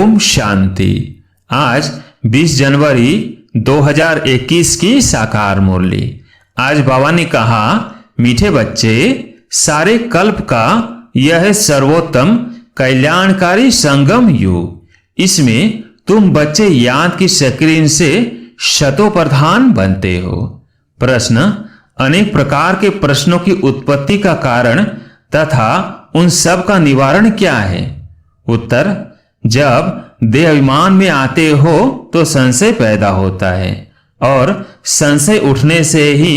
ओम शांति। आज 20 जनवरी 2021 की साकार मुरली। आज बाबा ने कहा, मीठे बच्चे, सारे कल्प का यह सर्वोत्तम कल्याणकारी संगम युग। इसमें तुम बच्चे याद की स्क्रीन से शतोप्रधान बनते हो। प्रश्न: अनेक प्रकार के प्रश्नों की उत्पत्ति का कारण तथा उन सब का निवारण क्या है? उत्तर: जब देह अभिमान में आते हो तो संशय पैदा होता है और संशय उठने से ही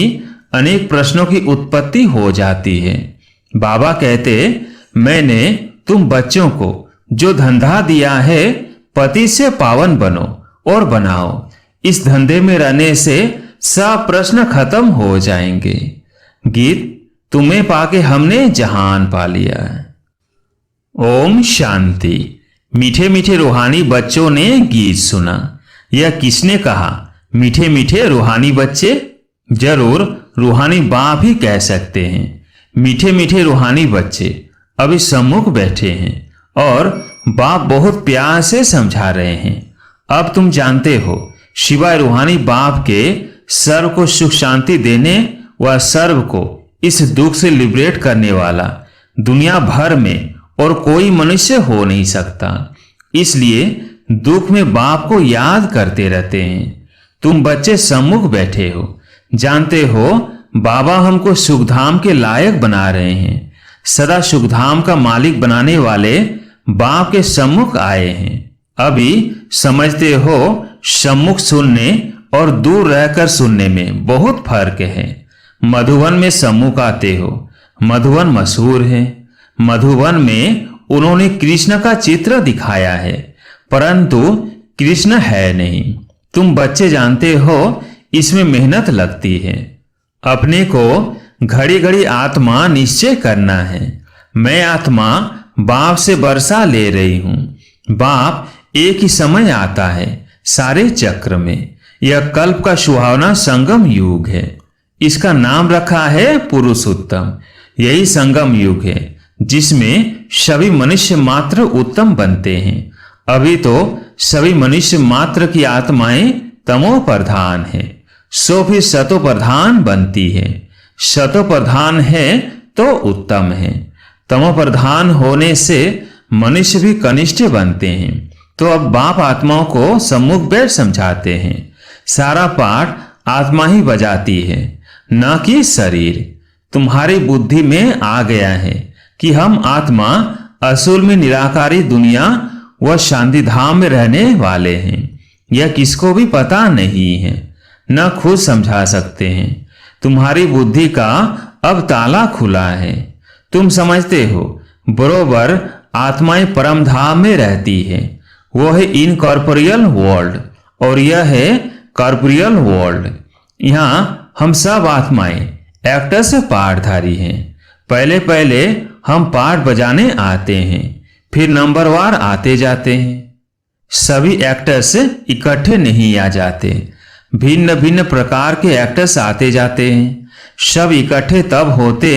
अनेक प्रश्नों की उत्पत्ति हो जाती है। बाबा कहते, मैंने तुम बच्चों को जो धंधा दिया है, पति से पावन बनो और बनाओ। इस धंधे में रहने से सब प्रश्न खत्म हो जाएंगे। गीत: तुम्हें पाके हमने जहान पा लिया। ओम शांति। मीठे मीठे रूहानी बच्चों ने गीत सुना। यह किसने कहा? मीठे मीठे रूहानी बच्चे? जरूर रूहानी बाप ही कह सकते हैं। मीठे मीठे रूहानी बच्चे अभी सम्मुख बैठे हैं और बाप बहुत प्यार से समझा रहे हैं। अब तुम जानते हो, शिवाय रूहानी बाप के सर्व को सुख शांति देने व सर्व को इस दुख से लिबरेट करने वाला दुनिया भर में और कोई मनुष्य हो नहीं सकता। इसलिए दुख में बाप को याद करते रहते हैं। तुम बच्चे सम्मुख बैठे हो, जानते हो बाबा हमको सुखधाम के लायक बना रहे हैं। सदा सुखधाम का मालिक बनाने वाले बाप के सम्मुख आए हैं। अभी समझते हो, सम्मुख सुनने और दूर रहकर सुनने में बहुत फर्क है। मधुवन में सम्मुख आते हो। मधुवन मशहूर है। मधुवन में उन्होंने कृष्ण का चित्र दिखाया है, परंतु कृष्ण है नहीं। तुम बच्चे जानते हो, इसमें मेहनत लगती है। अपने को घड़ी घड़ी आत्मा निश्चय करना है। मैं आत्मा बाप से वर्षा ले रही हूं। बाप एक ही समय आता है सारे चक्र में। यह कल्प का सुहावना संगम युग है। इसका नाम रखा है पुरुषोत्तम। यही संगम युग है जिसमें सभी मनुष्य मात्र उत्तम बनते हैं। अभी तो सभी मनुष्य मात्र की आत्माएं तमो प्रधान है, सो फिर सतो प्रधान बनती है। सतो प्रधान है तो उत्तम है। तमो प्रधान होने से मनुष्य भी कनिष्ठ बनते हैं। तो अब बाप आत्माओं को सम्मुख बैठ समझाते हैं। सारा पाठ आत्मा ही बजाती है, न कि शरीर। तुम्हारी बुद्धि में आ गया है कि हम आत्मा असूल में निराकारी दुनिया व शांति धाम में रहने वाले हैं। यह किसको भी पता नहीं है, न खुद समझा सकते हैं। तुम्हारी बुद्धि का अब ताला खुला है। तुम समझते हो बरोबर आत्माएं परम धाम में रहती है। वो है इनकॉर्पोरियल वर्ल्ड और यह है कॉर्पोरियल वर्ल्ड। यहाँ हम सब आत्माएं एक्टर्स पाठधारी हैं। पहले पहले हम पाठ बजाने आते हैं, फिर नंबरवार आते जाते हैं। सभी एक्टर्स इकट्ठे नहीं आ जाते। भिन्न भिन्न प्रकार के एक्टर्स आते जाते हैं। सब इकट्ठे तब होते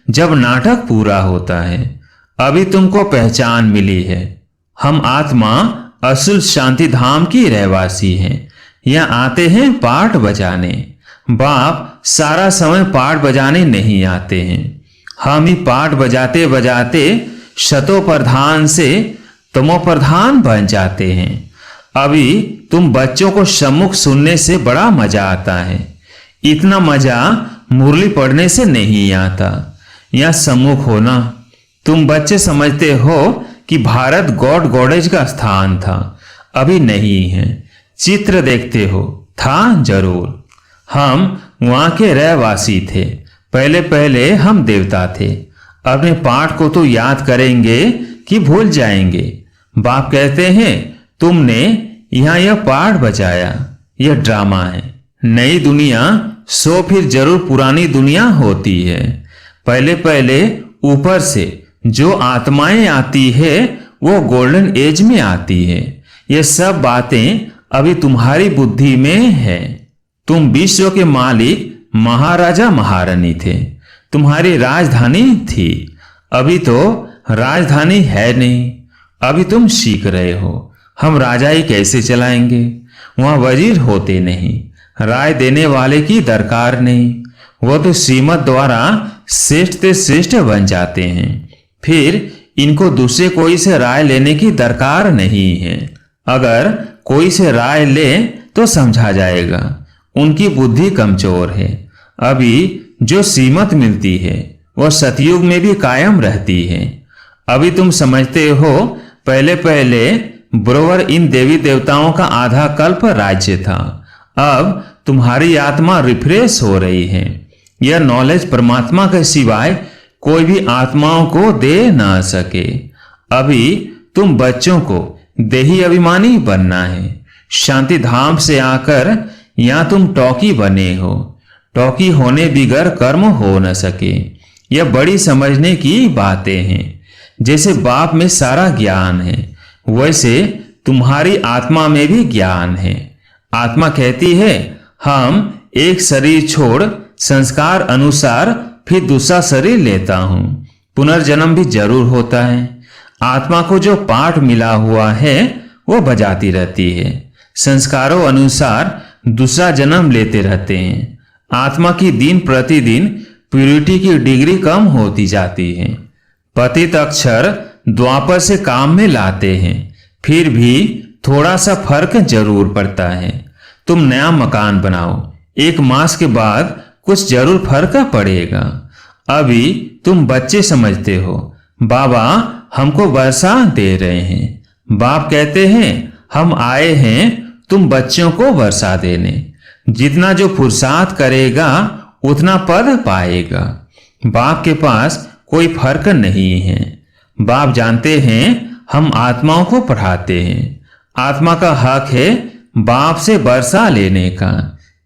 जब नाटक पूरा होता है। अभी तुमको पहचान मिली है। हम आत्मा असुल शांति धाम की रहवासी हैं। यहाँ आते हैं पाठ बजाने। बाप सारा समय पाठ बजाने नहीं आते हैं। हम ही पाठ बजाते बजाते शतो प्रधान से तमो प्रधान बन जाते हैं। अभी तुम बच्चों को सम्मुख सुनने से बड़ा मजा आता है। इतना मजा मुरली पढ़ने से नहीं आता। यह सम्मुख होना। तुम बच्चे समझते हो कि भारत गॉड गॉडेज का स्थान था, अभी नहीं है। चित्र देखते हो, था जरूर। हम वहां के रहवासी थे। पहले पहले हम देवता थे। अपने पाठ को तो याद करेंगे कि भूल जाएंगे। बाप कहते हैं, तुमने यहां यह पाठ बजाया, यह ड्रामा है। नई दुनिया सो फिर जरूर पुरानी दुनिया होती है। पहले पहले ऊपर से जो आत्माएं आती है वो गोल्डन एज में आती है। ये सब बातें अभी तुम्हारी बुद्धि में है। तुम विश्व के मालिक महाराजा महारानी थे। तुम्हारी राजधानी थी। अभी तो राजधानी है नहीं। अभी तुम सीख रहे हो। हम राजाई कैसे चलाएंगे? वहां वजीर होते नहीं, राय देने वाले की दरकार नहीं, वो तो श्रीमत द्वारा श्रेष्ठ से श्रेष्ठ बन जाते हैं। फिर इनको दूसरे कोई से राय लेने की दरकार नहीं है। अगर कोई से राय ले तो समझा जाएगा, उनकी बुद्धि कमजोर है। अभी जो श्रीमत मिलती है वह सतयुग में भी कायम रहती है। अभी तुम समझते हो, पहले पहले ब्रोवर इन देवी देवताओं का आधा कल्प राज्य था। अब तुम्हारी आत्मा रिफ्रेश हो रही है। यह नॉलेज परमात्मा के सिवाय कोई भी आत्माओं को दे ना सके। अभी तुम बच्चों को देही अभिमानी बनना है। शांति धाम से आकर यहां तुम टॉकी बने हो। टॉकी होने बिगर कर्म हो न सके। यह बड़ी समझने की बातें हैं। जैसे बाप में सारा ज्ञान है, वैसे तुम्हारी आत्मा में भी ज्ञान है। आत्मा कहती है, हम एक शरीर छोड़ संस्कार अनुसार फिर दूसरा शरीर लेता हूं। पुनर्जन्म भी जरूर होता है। आत्मा को जो पाठ मिला हुआ है वो बजाती रहती है। संस्कारों अनुसार दूसरा जन्म लेते रहते हैं। आत्मा की दिन प्रतिदिन प्यूरिटी की डिग्री कम होती जाती है। पतित अक्षर द्वापर से काम में लाते हैं, फिर भी थोड़ा सा फर्क जरूर पड़ता है। तुम नया मकान बनाओ, 1 मास के बाद कुछ जरूर फर्क पड़ेगा। अभी तुम बच्चे समझते हो, बाबा हमको वर्षा दे रहे हैं। बाप कहते हैं, हम आए हैं तुम बच्चों को वर्षा देने। जितना जो पुरुषार्थ करेगा उतना पद पाएगा। बाप के पास कोई फर्क नहीं है। बाप जानते हैं हम आत्माओं को पढ़ाते हैं। आत्मा का हक है बाप से वर्षा लेने का।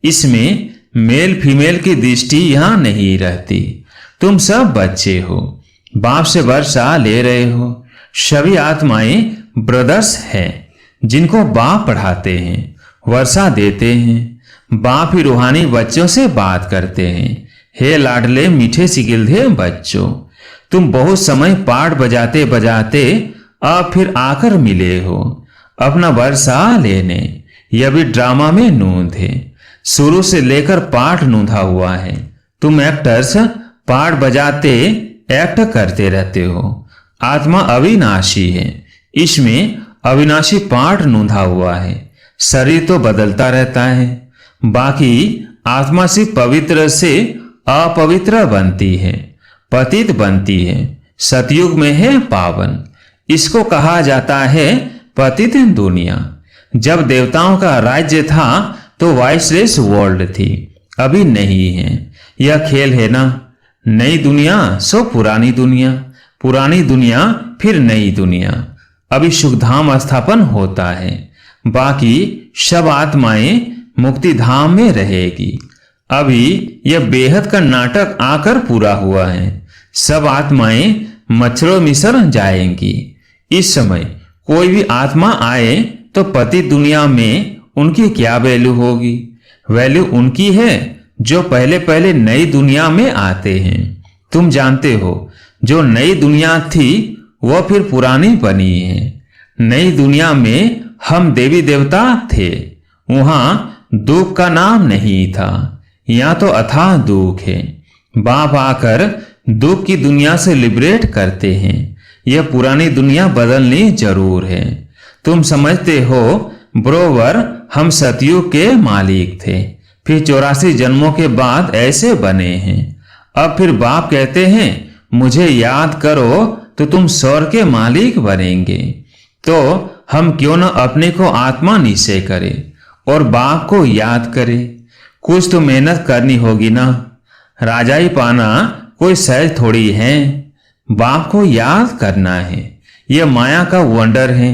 इसमें मेल फीमेल की दृष्टि यहां नहीं रहती। तुम सब बच्चे हो, बाप से वर्षा ले रहे हो। सभी आत्माएं ब्रदर्स हैं जिनको बाप पढ़ाते हैं, वर्षा देते हैं। बाप ही रूहानी बच्चों से बात करते हैं। हे लाडले मीठे सिगिल्धे बच्चों, तुम बहुत समय पाठ बजाते बजाते अब फिर आकर मिले हो अपना वर्षा लेने। यह भी ड्रामा में नूंद है। शुरू से लेकर पाठ नूंधा हुआ है। तुम एक्टर्स पाठ बजाते एक्ट करते रहते हो। आत्मा अविनाशी है, इसमें अविनाशी पाठ नूंधा हुआ है। शरीर तो बदलता रहता है। बाकी आत्मा सिर्फ पवित्र से अपवित्र बनती है, पतित बनती है। सतयुग में है पावन। इसको कहा जाता है पतित दुनिया। जब देवताओं का राज्य था तो वाइसलेस वर्ल्ड थी, अभी नहीं है। यह खेल है ना, नई दुनिया सो पुरानी दुनिया, पुरानी दुनिया फिर नई दुनिया। अभी सुखधाम स्थापन होता है। बाकी सब आत्माएं मुक्ति धाम में रहेगी। अभी यह बेहद का नाटक आकर पूरा हुआ है। सब आत्माएं मच्छरों मिसर जाएंगी। इस समय कोई भी आत्मा आए तो पति दुनिया में उनकी क्या वैल्यू होगी? वैल्यू उनकी है जो पहले पहले नई दुनिया में आते हैं। तुम जानते हो जो नई दुनिया थी वह फिर पुरानी बनी है। नई दुनिया में हम देवी देवता थे, वहां दुख का नाम नहीं था। यहां तो अथाह दुख है। बाप आकर दुख की दुनिया से लिबरेट करते हैं। यह पुरानी दुनिया बदलनी जरूर है। तुम समझते हो ब्रोवर हम सतयुग के मालिक थे, फिर 84 जन्मों के बाद ऐसे बने हैं। अब फिर बाप कहते हैं मुझे याद करो तो तुम स्वर्ग के मालिक बनेंगे। तो हम क्यों न अपने को आत्मा निश्चय करें और बाप को याद करें। कुछ तो मेहनत करनी होगी ना। राजाई पाना कोई सहज थोड़ी है। बाप को याद करना है। यह माया का वंडर है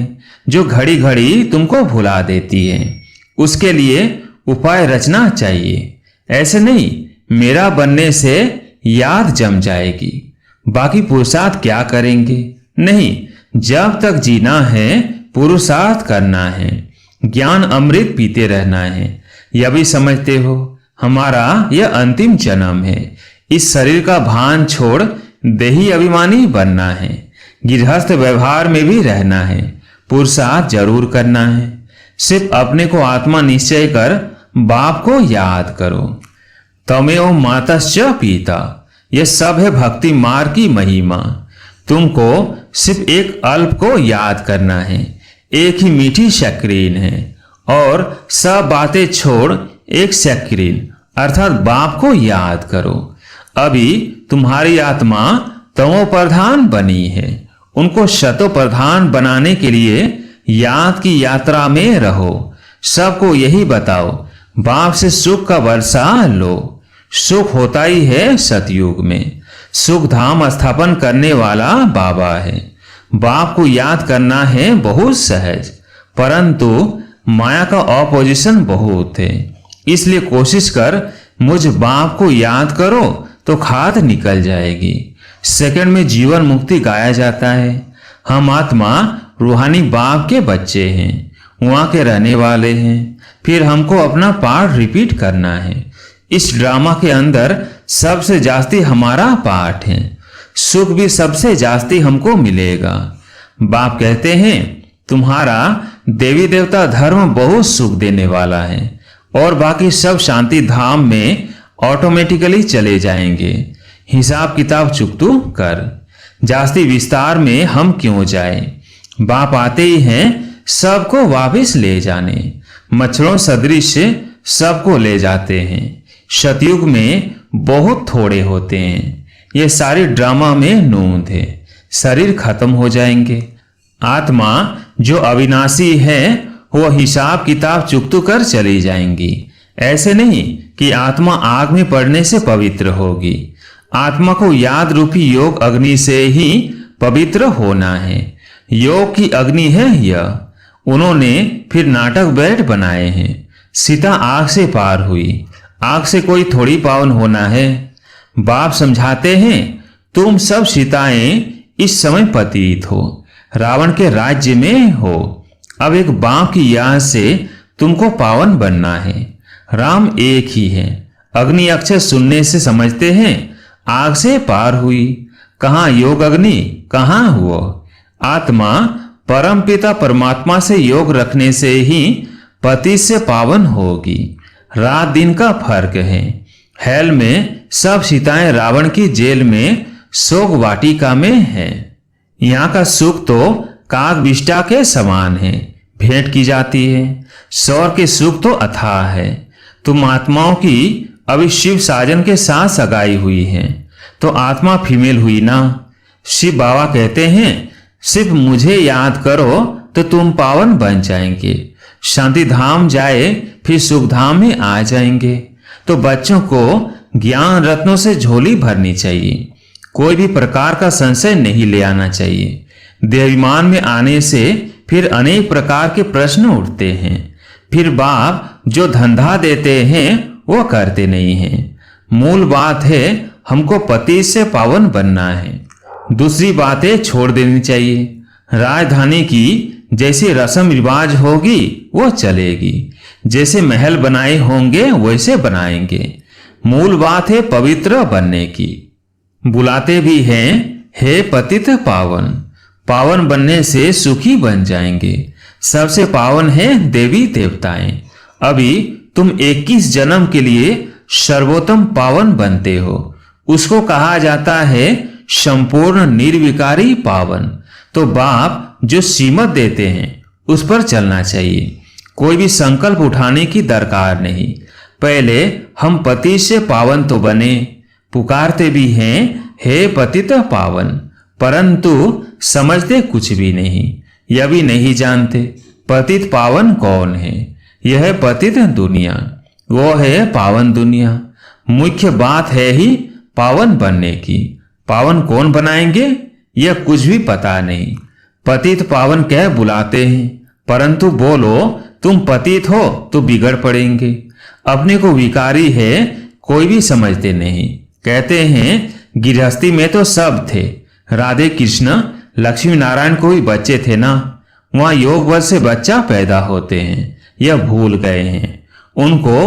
जो घड़ी घड़ी तुमको भुला देती है। उसके लिए उपाय रचना चाहिए। ऐसे नहीं मेरा बनने से याद जम जाएगी, बाकी पुरुषार्थ क्या करेंगे? नहीं, जब तक जीना है पुरुषार्थ करना है, ज्ञान अमृत पीते रहना है। यह भी समझते हो हमारा यह अंतिम जन्म है। इस शरीर का भान छोड़ देही अभिमानी बनना है। गृहस्थ व्यवहार में भी रहना है। पुरुषार्थ जरूर करना है। सिर्फ अपने को आत्मा निश्चय कर बाप को याद करो। तमेव मातश्च पिता, यह सब है भक्ति मार्ग की महिमा। तुमको सिर्फ एक अल्प को याद करना है, एक ही मीठी शक्रीन है, और सब बातें छोड़ एक शक्रीन अर्थात बाप को याद करो। अभी तुम्हारी आत्मा तमो प्रधान बनी है, उनको शतो प्रधान बनाने के लिए याद की यात्रा में रहो। सबको यही बताओ, बाप से सुख का वर्षा लो। सुख होता ही है सतयुग में। सुख धाम स्थापन करने वाला बाबा है। बाप को याद करना है बहुत सहज, परंतु माया का ऑपोजिशन बहुत है। इसलिए कोशिश कर मुझ बाप को याद करो तो खाद निकल जाएगी। सेकंड में जीवन मुक्ति गाया जाता है। हम आत्मा रूहानी बाप के बच्चे हैं, वहां के रहने वाले हैं। फिर हमको अपना पार्ट रिपीट करना है। इस ड्रामा के अंदर सबसे जास्ती हमारा पार्ट है। सुख भी सबसे जास्ती हमको मिलेगा। बाप कहते हैं तुम्हारा देवी देवता धर्म बहुत सुख देने वाला है, और बाकी सब शांति धाम में ऑटोमेटिकली चले जाएंगे। हिसाब किताब चुकतू कर। जास्ती विस्तार में हम क्यों जाए। बाप आते ही हैं सबको वापस ले जाने। मच्छरों सदृश सबको ले जाते हैं। सतयुग में बहुत थोड़े होते हैं। ये सारी ड्रामा में नूंद है। शरीर खत्म हो जाएंगे। आत्मा जो अविनाशी है वो हिसाब किताब चुकतू कर चली जाएंगी। ऐसे नहीं कि आत्मा आग में पड़ने से पवित्र होगी। आत्मा को याद रूपी योग अग्नि से ही पवित्र होना है। योग की अग्नि है यह। उन्होंने फिर नाटक बैठ बनाए हैं। सीता आग से पार हुई। आग से कोई थोड़ी पावन होना है। बाप समझाते हैं तुम सब सीताएं इस समय पतित हो, रावण के राज्य में हो। अब एक बाप की याद से तुमको पावन बनना है। राम एक ही है। अग्नि अक्षर सुनने से समझते हैं आग से पार हुई। कहाँ योग अग्नि, कहाँ हुआ। आत्मा परम पिता परमात्मा से योग रखने से ही पति से पावन होगी। रात दिन का फर्क है। हेल में सब सीताएं रावण की जेल में शोक वाटिका में है। यहाँ का सुख तो काग विष्टा के समान है, भेंट की जाती है। सौर के सुख तो अथाह है। तुम आत्माओं की अभी शिव साजन के साथ सगाई हुई है, तो आत्मा फीमेल हुई ना। शिव बाबा कहते हैं सिर्फ मुझे याद करो तो तुम पावन बन जाएंगे। शांति धाम जाए फिर सुख धाम में आ जाएंगे। तो बच्चों को ज्ञान रत्नों से झोली भरनी चाहिए। कोई भी प्रकार का संशय नहीं ले आना चाहिए। देवाभिमान में आने से फिर अनेक प्रकार के प्रश्न उठते हैं। फिर बाप जो धंधा देते हैं वो करते नहीं हैं। मूल बात है हमको पति से पावन बनना है। दूसरी बातें छोड़ देनी चाहिए। राजधानी की जैसी रस्म रिवाज होगी वो चलेगी। जैसे महल बनाए होंगे वैसे बनाएंगे। मूल बात है पवित्र बनने की। बुलाते भी हैं हे पतित पावन। पावन बनने से सुखी बन जाएंगे। सबसे पावन है देवी देवताएं। अभी तुम 21 जन्म के लिए सर्वोत्तम पावन बनते हो। उसको कहा जाता है संपूर्ण निर्विकारी पावन। तो बाप जो सीमत देते हैं उस पर चलना चाहिए। कोई भी संकल्प उठाने की दरकार नहीं। पहले हम पति से पावन तो बने। पुकारते भी हैं हे पतित पावन, परंतु समझते कुछ भी नहीं। यह भी नहीं जानते पतित पावन कौन है। यह है पतित दुनिया, वो है पावन दुनिया। मुख्य बात है ही पावन बनने की। पावन कौन बनाएंगे यह कुछ भी पता नहीं। पतित पावन कह बुलाते हैं, परंतु बोलो तुम पतित हो तो बिगड़ पड़ेंगे। अपने को विकारी है कोई भी समझते नहीं। कहते हैं गृहस्थी में तो सब थे। राधे कृष्ण लक्ष्मी नारायण को भी बच्चे थे ना। वहां योग बल से बच्चा पैदा होते हैं, यह भूल गए हैं। उनको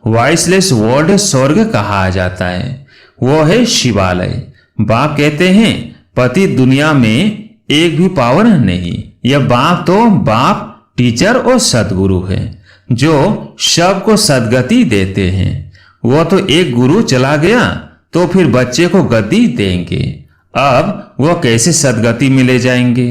वॉइसलेस वर्ल्ड स्वर्ग कहा जाता है। वो है शिवालय। बाप कहते हैं पति दुनिया में एक भी पावन नहीं, यह बाप तो बाप, टीचर और सदगुरु है जो सबको सदगति देते हैं। वो तो एक गुरु चला गया तो फिर बच्चे को गति देंगे। अब वो कैसे सदगति मिले जाएंगे?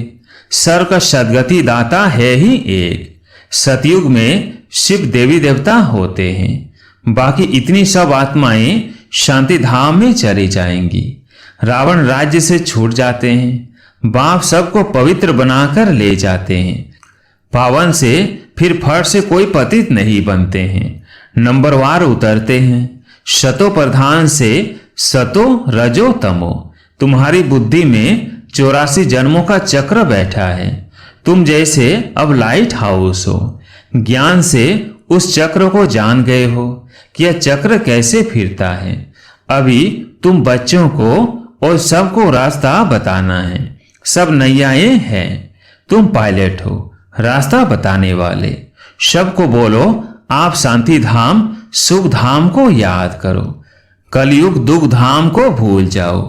सर का सदगति दाता है ही एक। सतयुग में शिव देवी देवता होते हैं, बाकी इतनी सब आत्माएं शांति धाम में चली जाएंगी। रावण राज्य से छूट जाते हैं, बाप सबको पवित्र बनाकर ले जाते हैं। पावन से फिर फट से कोई पतित नहीं बनते हैं, नंबरवार उतरते हैं। शतो प्रधान से सतो रजो तमो, तुम्हारी बुद्धि में 84 जन्मों का चक्र बैठा है। तुम जैसे अब लाइट हाउस हो, ज्ञान से उस चक्र को जान गए हो कि यह चक्र कैसे फिरता है। अभी तुम बच्चों को और सबको रास्ता बताना है। सब नैयाएं हैं, तुम पायलट हो, रास्ता बताने वाले। सबको बोलो आप शांति धाम सुख धाम को याद करो, कलयुग दुख धाम को भूल जाओ।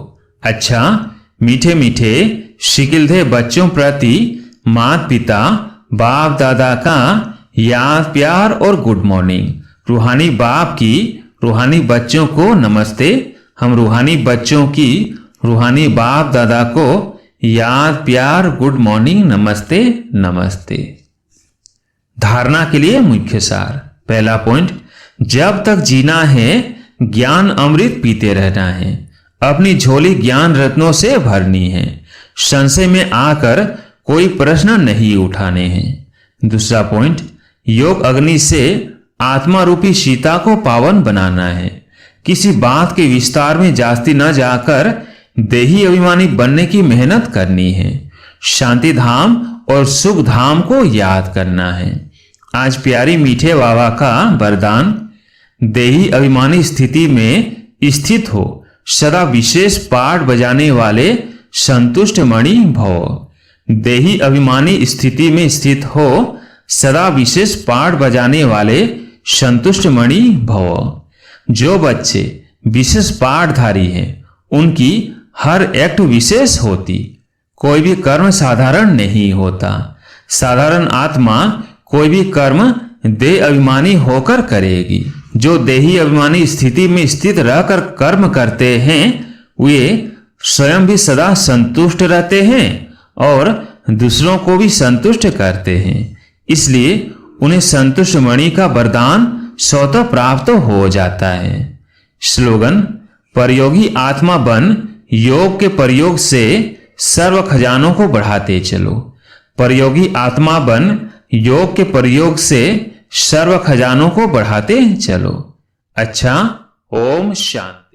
अच्छा, मीठे मीठे शिकिलधे बच्चों प्रति माता पिता बाप दादा का याद प्यार और गुड मॉर्निंग। रूहानी बाप की रूहानी बच्चों को नमस्ते। हम रूहानी बच्चों की रूहानी बाप दादा को याद प्यार गुड मॉर्निंग नमस्ते नमस्ते। धारणा के लिए मुख्य सार। पहला पॉइंट, जब तक जीना है ज्ञान अमृत पीते रहना है। अपनी झोली ज्ञान रत्नों से भरनी है। संशय में आकर कोई प्रश्न नहीं उठाने हैं। दूसरा पॉइंट, योग अग्नि से आत्मा रूपी सीता को पावन बनाना है। किसी बात के विस्तार में जास्ती न जाकर देही अभिमानी बनने की मेहनत करनी है। शांति धाम और सुख धाम को याद करना है। आज प्यारी मीठे बाबा का वरदान, देही अभिमानी स्थिति में स्थित हो, सदा विशेष पाठ बजाने वाले संतुष्ट मणि भव। देही अभिमानी स्थिति में स्थित हो, सदा विशेष पाठ बजाने वाले संतुष्ट मणि भव। जो बच्चे विशेष पाठधारी हैं उनकी हर एक्ट विशेष होती। कोई भी कर्म साधारण नहीं होता। साधारण आत्मा कोई भी कर्म देह अभिमानी होकर करेगी। जो देही अभिमानी स्थिति में स्थित रहकर कर्म करते हैं वे स्वयं भी सदा संतुष्ट रहते हैं और दूसरों को भी संतुष्ट करते हैं। इसलिए उन्हें संतुष्ट मणि का वरदान स्वतः प्राप्त हो जाता है। स्लोगन, परयोगी आत्मा बन योग के प्रयोग से सर्व खजानों को बढ़ाते चलो। परयोगी आत्मा बन योग के प्रयोग से सर्व खजानों को बढ़ाते चलो। अच्छा, ओम शांति।